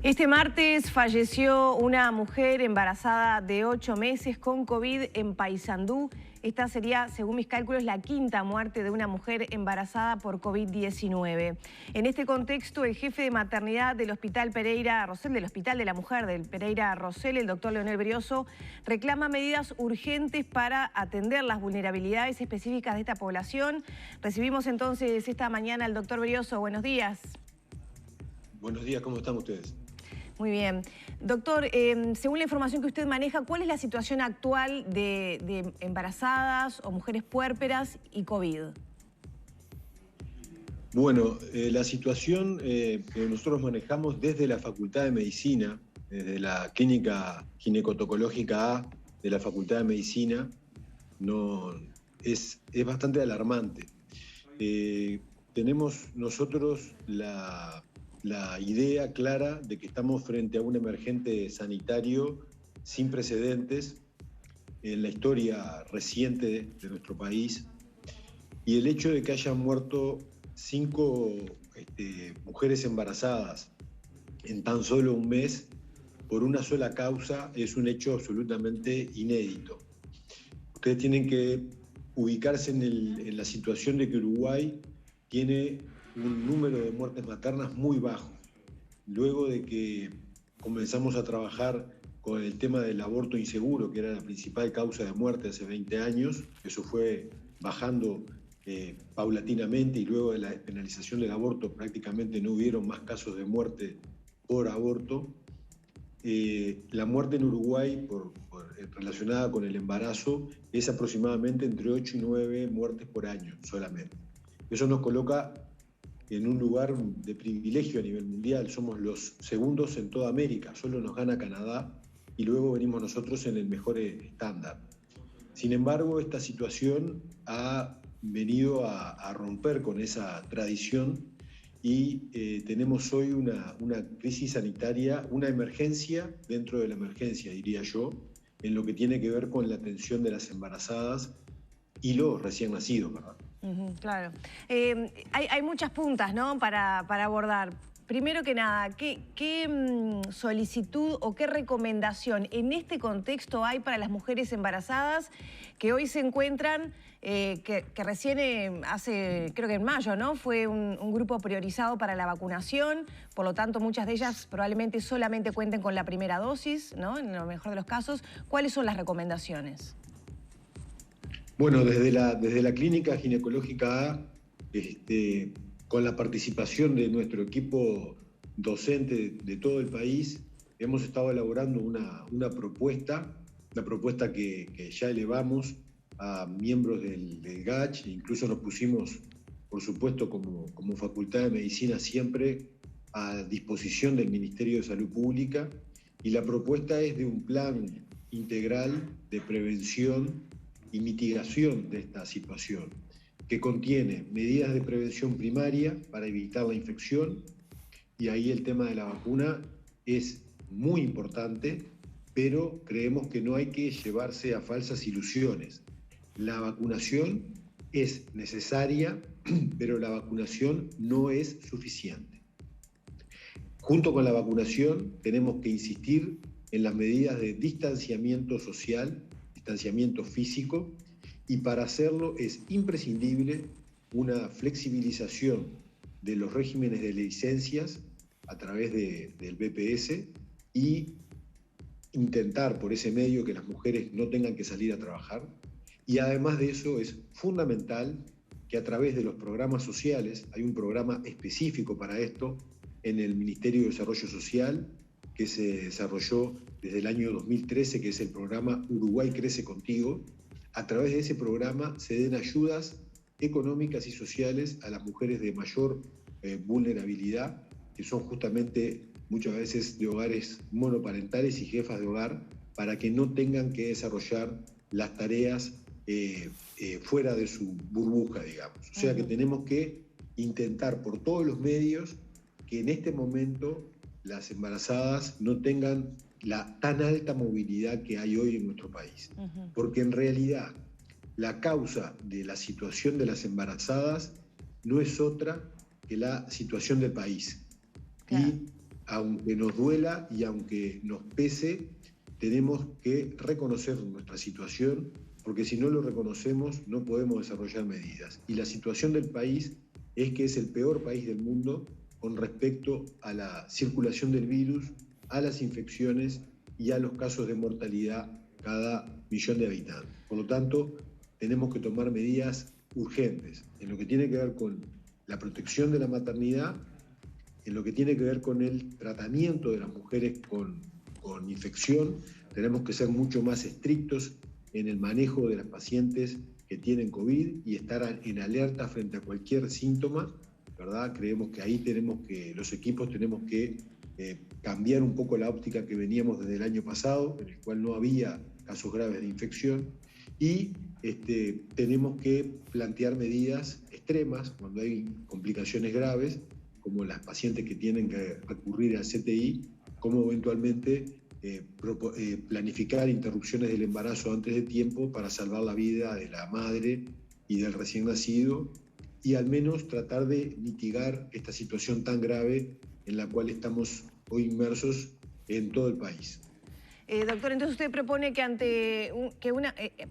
Este martes falleció una mujer embarazada de 8 meses con COVID en Paysandú. Esta sería, según mis cálculos, la quinta muerte de una mujer embarazada por COVID-19. En este contexto, el jefe de maternidad del Hospital Pereira Rosell, del Hospital de la Mujer del Pereira Rosell, el doctor Leonel Brioso, reclama medidas urgentes para atender las vulnerabilidades específicas de esta población. Recibimos entonces esta mañana al doctor Brioso. Buenos días. Buenos días, ¿cómo están ustedes? Muy bien. Doctor, según la información que usted maneja, ¿cuál es la situación actual de embarazadas o mujeres puérperas y COVID? Bueno, la situación que nosotros manejamos desde la Facultad de Medicina, desde la Clínica Ginecotocológica A de la Facultad de Medicina, es bastante alarmante. Tenemos nosotros la idea clara de que estamos frente a un emergente sanitario sin precedentes en la historia reciente de nuestro país, y el hecho de que hayan muerto 5 mujeres embarazadas en tan solo un mes por una sola causa es un hecho absolutamente inédito. Ustedes tienen que ubicarse en la situación de que Uruguay tiene un número de muertes maternas muy bajo. Luego de que comenzamos a trabajar con el tema del aborto inseguro, que era la principal causa de muerte hace 20 años, eso fue bajando paulatinamente, y luego de la despenalización del aborto prácticamente no hubieron más casos de muerte por aborto. La muerte en Uruguay relacionada con el embarazo es aproximadamente entre 8 y 9 muertes por año solamente. Eso nos coloca en un lugar de privilegio a nivel mundial. Somos los segundos en toda América, solo nos gana Canadá y luego venimos nosotros en el mejor estándar. Sin embargo, esta situación ha venido a romper con esa tradición y tenemos hoy una crisis sanitaria, una emergencia dentro de la emergencia, diría yo, en lo que tiene que ver con la atención de las embarazadas y los recién nacidos, ¿verdad? Claro. Hay muchas puntas, ¿no?, para abordar. Primero que nada, ¿qué solicitud o qué recomendación en este contexto hay para las mujeres embarazadas que hoy se encuentran, que recién hace, creo que en mayo, ¿no?, fue un grupo priorizado para la vacunación? Por lo tanto, muchas de ellas probablemente solamente cuenten con la primera dosis, ¿no?, en lo mejor de los casos. ¿Cuáles son las recomendaciones? Bueno, desde la Clínica Ginecológica A, con la participación de nuestro equipo docente de todo el país, hemos estado elaborando una propuesta que ya elevamos a miembros del GACH, e incluso nos pusimos, por supuesto, como Facultad de Medicina siempre a disposición del Ministerio de Salud Pública, y la propuesta es de un plan integral de prevención y mitigación de esta situación, que contiene medidas de prevención primaria para evitar la infección, y ahí el tema de la vacuna es muy importante, pero creemos que no hay que llevarse a falsas ilusiones. La vacunación es necesaria, pero la vacunación no es suficiente. Junto con la vacunación tenemos que insistir en las medidas de distanciamiento social, distanciamiento físico, y para hacerlo es imprescindible una flexibilización de los regímenes de licencias a través del BPS, y intentar por ese medio que las mujeres no tengan que salir a trabajar. Y además de eso es fundamental que a través de los programas sociales, hay un programa específico para esto en el Ministerio de Desarrollo Social que se desarrolló desde el año 2013, que es el programa Uruguay Crece Contigo. A través de ese programa se den ayudas económicas y sociales a las mujeres de mayor vulnerabilidad, que son justamente muchas veces de hogares monoparentales y jefas de hogar, para que no tengan que desarrollar las tareas fuera de su burbuja, digamos. O sea que tenemos que intentar por todos los medios que en este momento las embarazadas no tengan la tan alta movilidad que hay hoy en nuestro país. Porque en realidad la causa de la situación de las embarazadas no es otra que la situación del país. Claro. Y aunque nos duela y aunque nos pese, tenemos que reconocer nuestra situación, porque si no lo reconocemos no podemos desarrollar medidas. Y la situación del país es que es el peor país del mundo con respecto a la circulación del virus, a las infecciones y a los casos de mortalidad cada millón de habitantes. Por lo tanto, tenemos que tomar medidas urgentes en lo que tiene que ver con la protección de la maternidad, en lo que tiene que ver con el tratamiento de las mujeres con infección. Tenemos que ser mucho más estrictos en el manejo de las pacientes que tienen COVID y estar en alerta frente a cualquier síntoma, ¿verdad? Creemos que ahí los equipos tenemos que cambiar un poco la óptica que veníamos desde el año pasado, en el cual no había casos graves de infección, y tenemos que plantear medidas extremas cuando hay complicaciones graves, como las pacientes que tienen que recurrir al CTI, como eventualmente planificar interrupciones del embarazo antes de tiempo para salvar la vida de la madre y del recién nacido, y al menos tratar de mitigar esta situación tan grave en la cual estamos hoy inmersos en todo el país. Doctor, entonces usted propone que ante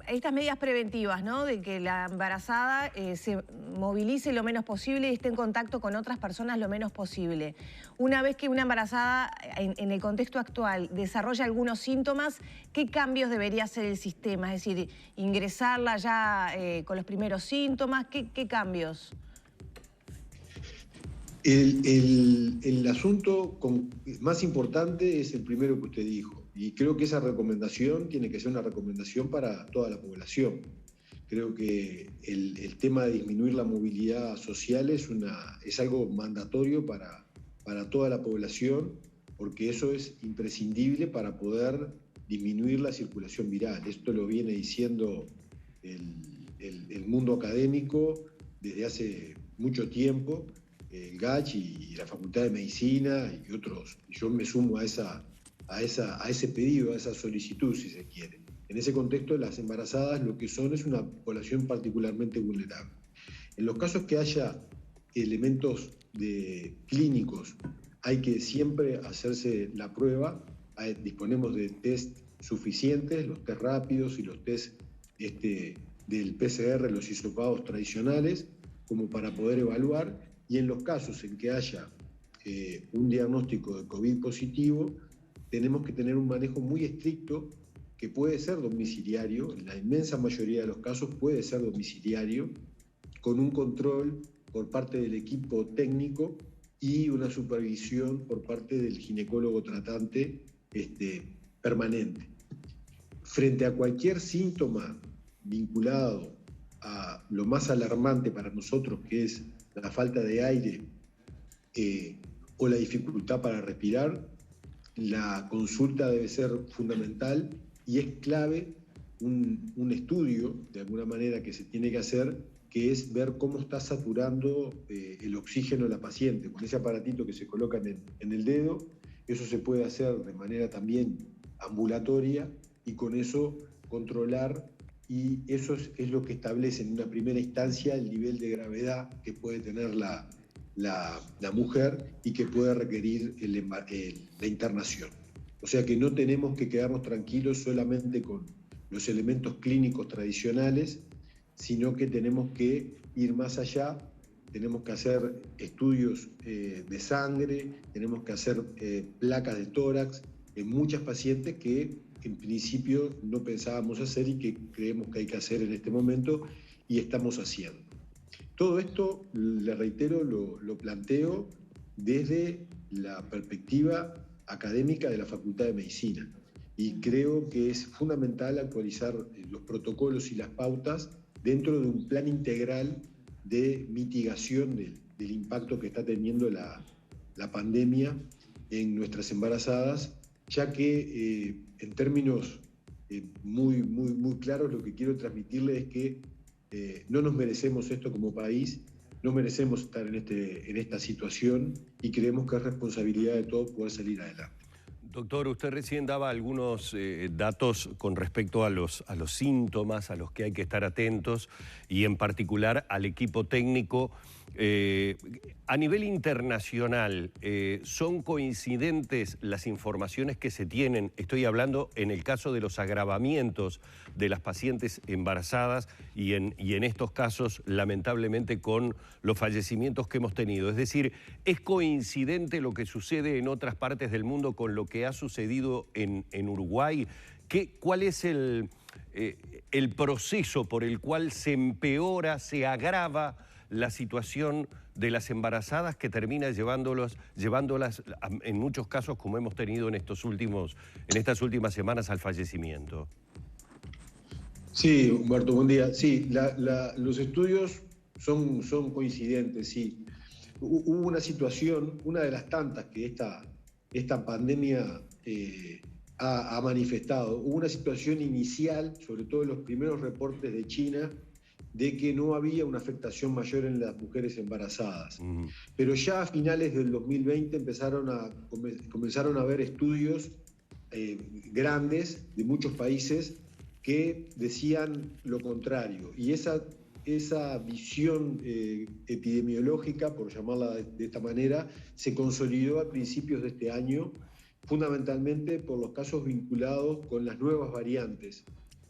estas medidas preventivas, ¿no?, de que la embarazada se movilice lo menos posible y esté en contacto con otras personas lo menos posible. Una vez que una embarazada, en el contexto actual, desarrolla algunos síntomas, ¿qué cambios debería hacer el sistema? Es decir, ingresarla ya con los primeros síntomas, ¿qué cambios? El asunto más importante es el primero que usted dijo, y creo que esa recomendación tiene que ser una recomendación para toda la población. Creo que el tema de disminuir la movilidad social es algo mandatorio para toda la población, porque eso es imprescindible para poder disminuir la circulación viral. Esto lo viene diciendo el mundo académico desde hace mucho tiempo, el GACH y la Facultad de Medicina y otros. Yo me sumo a ese pedido, a esa solicitud, si se quiere. En ese contexto, las embarazadas lo que son es una población particularmente vulnerable. En los casos que haya elementos clínicos, hay que siempre hacerse la prueba. Disponemos de test suficientes, los test rápidos y los test del PCR, los hisopados tradicionales, como para poder evaluar. Y en los casos en que haya un diagnóstico de COVID positivo, tenemos que tener un manejo muy estricto, que puede ser domiciliario, en la inmensa mayoría de los casos puede ser domiciliario, con un control por parte del equipo técnico y una supervisión por parte del ginecólogo tratante permanente. Frente a cualquier síntoma vinculado a lo más alarmante para nosotros, que es la falta de aire o la dificultad para respirar, la consulta debe ser fundamental y es clave un estudio, de alguna manera, que se tiene que hacer, que es ver cómo está saturando el oxígeno de la paciente. Con ese aparatito que se coloca en el dedo, eso se puede hacer de manera también ambulatoria y con eso controlar, y eso es lo que establece en una primera instancia el nivel de gravedad que puede tener la mujer y que puede requerir la internación. O sea que no tenemos que quedarnos tranquilos solamente con los elementos clínicos tradicionales, sino que tenemos que ir más allá, tenemos que hacer estudios de sangre, tenemos que hacer placas de tórax en muchas pacientes que en principio no pensábamos hacer y que creemos que hay que hacer en este momento y estamos haciendo. Todo esto, le reitero, lo planteo desde la perspectiva académica de la Facultad de Medicina, y creo que es fundamental actualizar los protocolos y las pautas dentro de un plan integral de mitigación del impacto que está teniendo la pandemia en nuestras embarazadas, ya que en términos muy claros lo que quiero transmitirle es que no nos merecemos esto como país, no merecemos estar en esta situación y creemos que es responsabilidad de todos poder salir adelante. Doctor, usted recién daba algunos datos con respecto a los síntomas a los que hay que estar atentos y en particular al equipo técnico. A nivel internacional, ¿son coincidentes las informaciones que se tienen? Estoy hablando en el caso de los agravamientos de las pacientes embarazadas y en estos casos, lamentablemente, con los fallecimientos que hemos tenido. Es decir, ¿es coincidente lo que sucede en otras partes del mundo con lo que ha sucedido en Uruguay? ¿Cuál es el proceso por el cual se empeora, se agrava la situación de las embarazadas que termina llevándolas en muchos casos, como hemos tenido en estas últimas semanas, al fallecimiento? Sí, Humberto, buen día. Sí, los estudios son coincidentes, sí. Hubo una situación, una de las tantas que esta pandemia ha manifestado. Hubo una situación inicial, sobre todo en los primeros reportes de China, de que no había una afectación mayor en las mujeres embarazadas. Pero ya a finales del 2020 comenzaron a haber estudios grandes de muchos países que decían lo contrario. Y esa visión epidemiológica, por llamarla de esta manera, se consolidó a principios de este año, fundamentalmente por los casos vinculados con las nuevas variantes,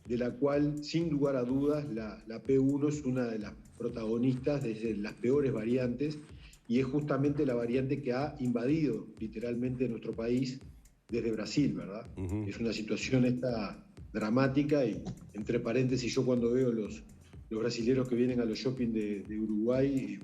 de la cual, sin lugar a dudas, la P1 es una de las protagonistas de las peores variantes, y es justamente la variante que ha invadido literalmente nuestro país desde Brasil, ¿verdad? Es una situación esta dramática, y entre paréntesis, yo cuando veo los brasileños que vienen a los shopping de Uruguay,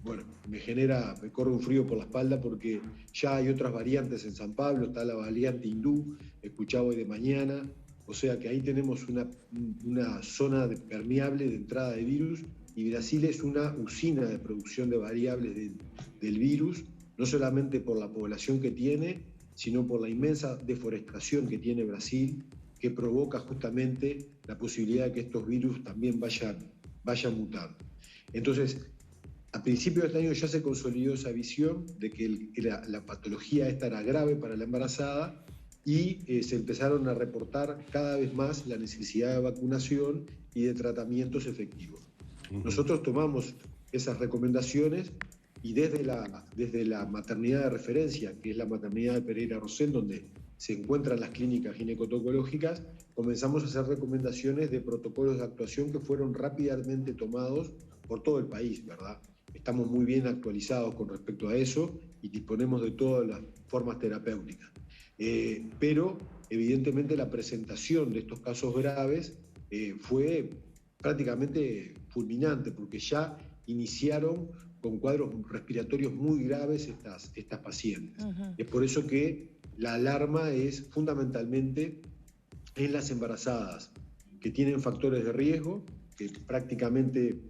bueno, me corre un frío por la espalda, porque ya hay otras variantes en San Pablo, está la variante hindú, escuchaba hoy de mañana. O sea que ahí tenemos una zona permeable de entrada de virus, y Brasil es una usina de producción de variables del virus, no solamente por la población que tiene, sino por la inmensa deforestación que tiene Brasil, que provoca justamente la posibilidad de que estos virus también vayan mutando. Entonces, a principios de este año ya se consolidó esa visión de que la patología esta era grave para la embarazada, y se empezaron a reportar cada vez más la necesidad de vacunación y de tratamientos efectivos. Nosotros tomamos esas recomendaciones, y desde la maternidad de referencia, que es la maternidad de Pereira Rosell, donde se encuentran las clínicas ginecotocológicas, comenzamos a hacer recomendaciones de protocolos de actuación que fueron rápidamente tomados por todo el país, ¿verdad? Estamos muy bien actualizados con respecto a eso y disponemos de todas las formas terapéuticas. Pero evidentemente la presentación de estos casos graves fue prácticamente fulminante, porque ya iniciaron con cuadros respiratorios muy graves estas pacientes. Es por eso que la alarma es fundamentalmente en las embarazadas que tienen factores de riesgo, que prácticamente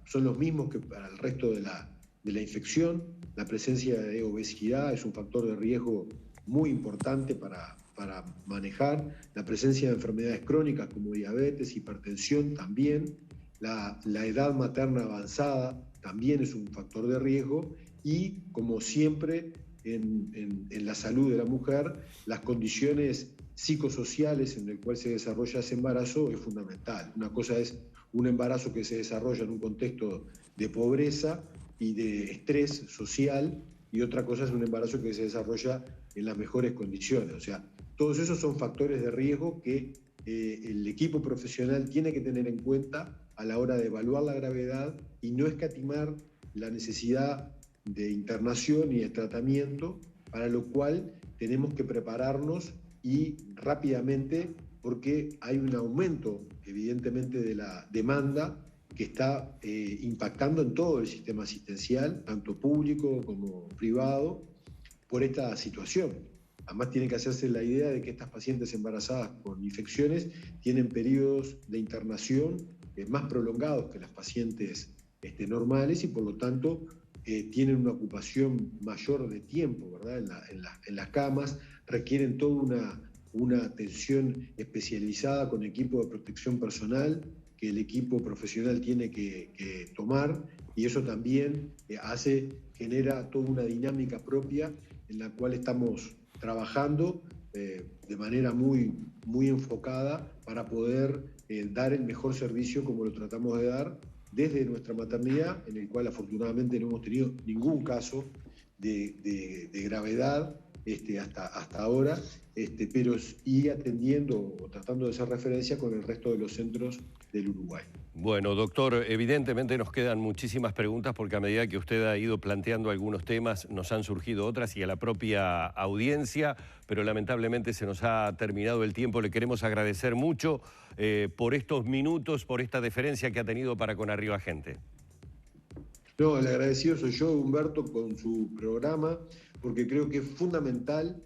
son los mismos que para el resto de la infección. La presencia de obesidad es un factor de riesgo muy importante para manejar, la presencia de enfermedades crónicas como diabetes, hipertensión también, la edad materna avanzada también es un factor de riesgo, y como siempre en la salud de la mujer, las condiciones psicosociales en las cuales se desarrolla ese embarazo es fundamental. Una cosa es un embarazo que se desarrolla en un contexto de pobreza y de estrés social, y otra cosa es un embarazo que se desarrolla en las mejores condiciones. O sea, todos esos son factores de riesgo que el equipo profesional tiene que tener en cuenta a la hora de evaluar la gravedad y no escatimar la necesidad de internación y de tratamiento, para lo cual tenemos que prepararnos y rápidamente, porque hay un aumento evidentemente de la demanda que está impactando en todo el sistema asistencial, tanto público como privado, por esta situación. Además, tiene que hacerse la idea de que estas pacientes embarazadas con infecciones tienen periodos de internación más prolongados que las pacientes normales, y por lo tanto tienen una ocupación mayor de tiempo, ¿verdad? En las camas, requieren toda una atención especializada con equipo de protección personal que el equipo profesional tiene que tomar, y eso también genera toda una dinámica propia en la cual estamos trabajando de manera muy enfocada para poder dar el mejor servicio como lo tratamos de dar desde nuestra maternidad, en el cual afortunadamente no hemos tenido ningún caso de gravedad hasta ahora, pero y atendiendo o tratando de hacer referencia con el resto de los centros del Uruguay. Bueno, doctor, evidentemente nos quedan muchísimas preguntas porque a medida que usted ha ido planteando algunos temas nos han surgido otras y a la propia audiencia, pero lamentablemente se nos ha terminado el tiempo. Le queremos agradecer mucho por estos minutos, por esta deferencia que ha tenido para con Arriba Gente. No, el agradecido soy yo, Humberto, con su programa, porque creo que es fundamental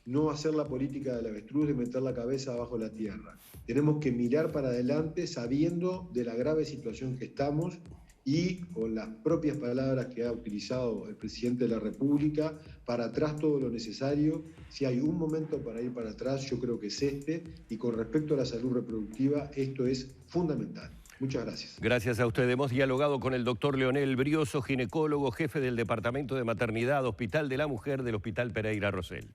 no hacer la política del avestruz de meter la cabeza abajo la tierra. Tenemos que mirar para adelante sabiendo de la grave situación que estamos y con las propias palabras que ha utilizado el presidente de la República, para atrás todo lo necesario. Si hay un momento para ir para atrás, yo creo que es este, y con respecto a la salud reproductiva, esto es fundamental. Muchas gracias. Gracias a usted. Hemos dialogado con el doctor Leonel Brioso, ginecólogo, jefe del Departamento de Maternidad, Hospital de la Mujer del Hospital Pereira Rosell.